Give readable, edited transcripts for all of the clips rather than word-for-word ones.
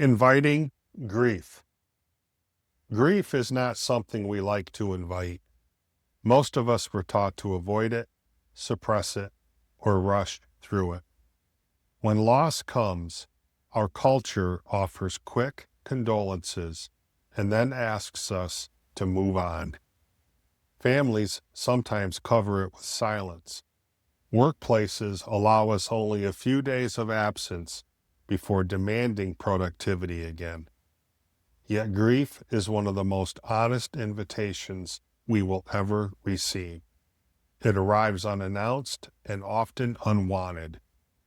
Inviting grief. Grief is not something we like to invite. Most of us were taught to avoid it, suppress it, or rush through it. When loss comes, our culture offers quick condolences and then asks us to move on. Families sometimes cover it with silence. Workplaces allow us only a few days of absence before demanding productivity again. Yet grief is one of the most honest invitations we will ever receive. It arrives unannounced and often unwanted,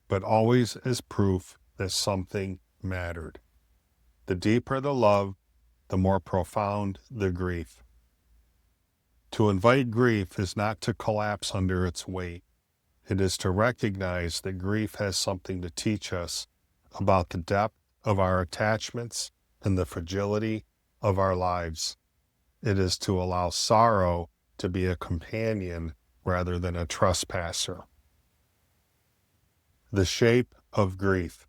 but always as proof that something mattered. The deeper the love, the more profound the grief. To invite grief is not to collapse under its weight. It is to recognize that grief has something to teach us about the depth of our attachments and the fragility of our lives. It is to allow sorrow to be a companion rather than a trespasser. The shape of grief.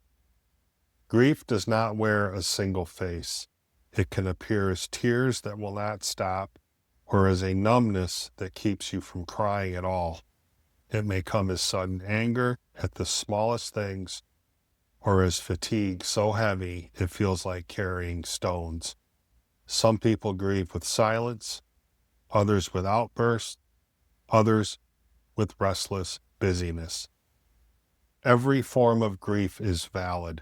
Grief does not wear a single face. It can appear as tears that will not stop, or as a numbness that keeps you from crying at all. It may come as sudden anger at the smallest things, or as fatigue so heavy it feels like carrying stones. Some people grieve with silence, others with outbursts, others with restless busyness. Every form of grief is valid.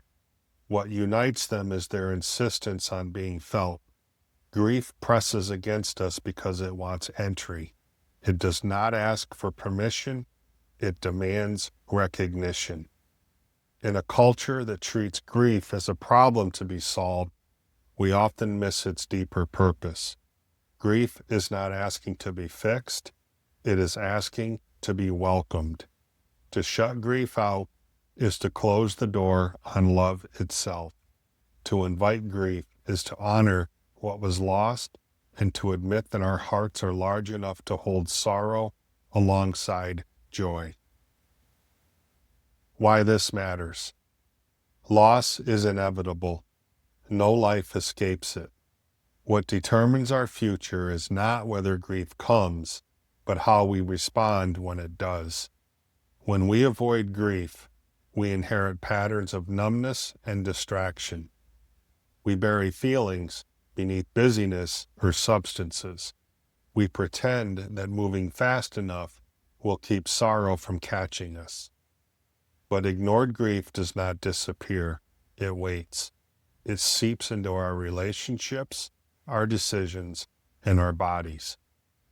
What unites them is their insistence on being felt. Grief presses against us because it wants entry. It does not ask for permission. It demands recognition. In a culture that treats grief as a problem to be solved, we often miss its deeper purpose. Grief is not asking to be fixed. It is asking to be welcomed. To shut grief out is to close the door on love itself. To invite grief is to honor what was lost and to admit that our hearts are large enough to hold sorrow alongside joy. Why this matters. Loss is inevitable. No life escapes it. What determines our future is not whether grief comes, but how we respond when it does. When we avoid grief, we inherit patterns of numbness and distraction. We bury feelings beneath busyness or substances. We pretend that moving fast enough will keep sorrow from catching us. But ignored grief does not disappear. It waits. It seeps into our relationships, our decisions, and our bodies.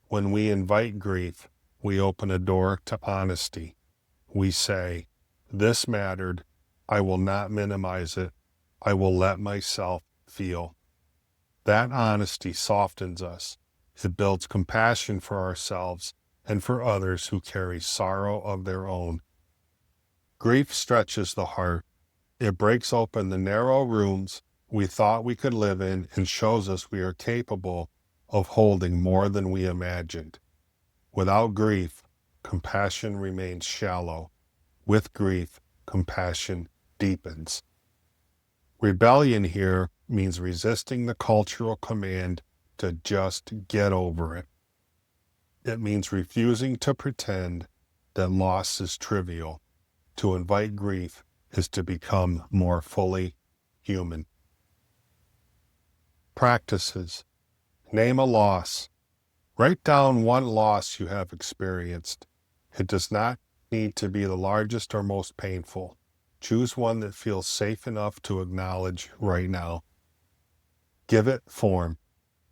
When we invite grief, we open a door to honesty. We say, "This mattered. I will not minimize it. I will let myself feel." That honesty softens us. It builds compassion for ourselves and for others who carry sorrow of their own. Grief stretches the heart. It breaks open the narrow rooms we thought we could live in and shows us we are capable of holding more than we imagined. Without grief, compassion remains shallow. With grief, compassion deepens. Rebellion here means resisting the cultural command to just get over it. It means refusing to pretend that loss is trivial. To invite grief is to become more fully human. Practices. Name a loss. Write down one loss you have experienced. It does not need to be the largest or most painful. Choose one that feels safe enough to acknowledge right now. Give it form.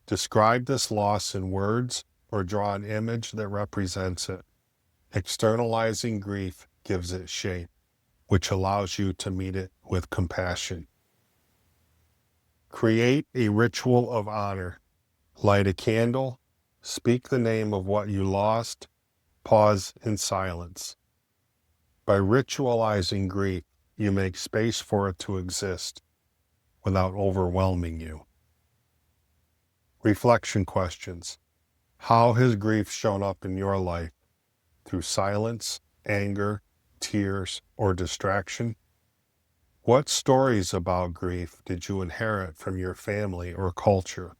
Describe this loss in words or draw an image that represents it. Externalizing grief gives it shape, which allows you to meet it with compassion. Create a ritual of honor. Light a candle. Speak the name of what you lost. Pause in silence. By ritualizing grief, you make space for it to exist without overwhelming you. Reflection questions. How has grief shown up in your life? Through silence, anger, tears, or distraction? What stories about grief did you inherit from your family or culture?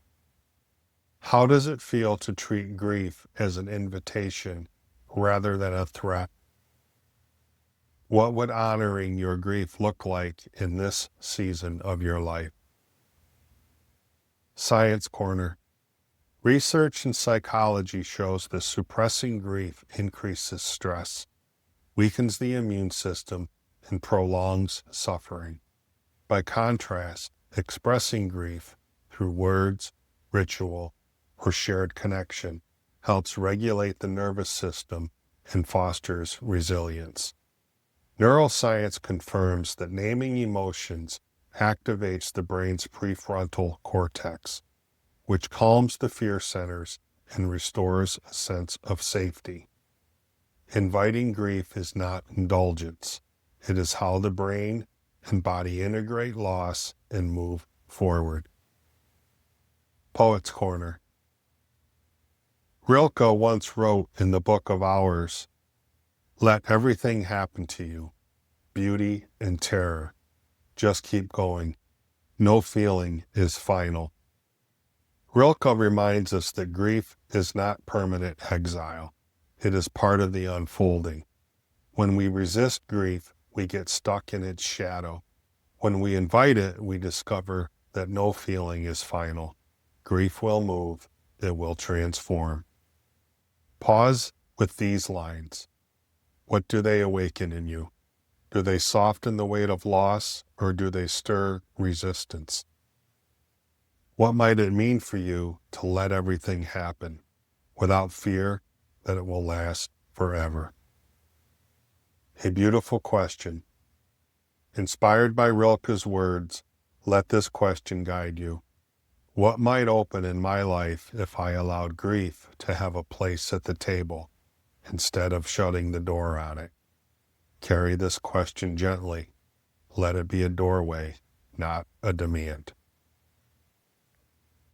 How does it feel to treat grief as an invitation rather than a threat? What would honoring your grief look like in this season of your life? Science Corner. Research in psychology shows that suppressing grief increases stress, weakens the immune system, and prolongs suffering. By contrast, expressing grief through words, ritual, or shared connection helps regulate the nervous system and fosters resilience. Neuroscience confirms that naming emotions activates the brain's prefrontal cortex, which calms the fear centers and restores a sense of safety. Inviting grief is not indulgence. It is how the brain and body integrate loss and move forward. Poets Corner. Rilke once wrote in the Book of Hours, "Let everything happen to you, beauty and terror. Just keep going. No feeling is final." Rilke reminds us that grief is not permanent exile. It is part of the unfolding. When we resist grief, we get stuck in its shadow. When we invite it, we discover that no feeling is final. Grief will move. It will transform. Pause with these lines. What do they awaken in you? Do they soften the weight of loss, or do they stir resistance? What might it mean for you to let everything happen without fear that it will last forever? A beautiful question. Inspired by Rilke's words, let this question guide you. What might open in my life if I allowed grief to have a place at the table instead of shutting the door on it? Carry this question gently. Let it be a doorway, not a demand.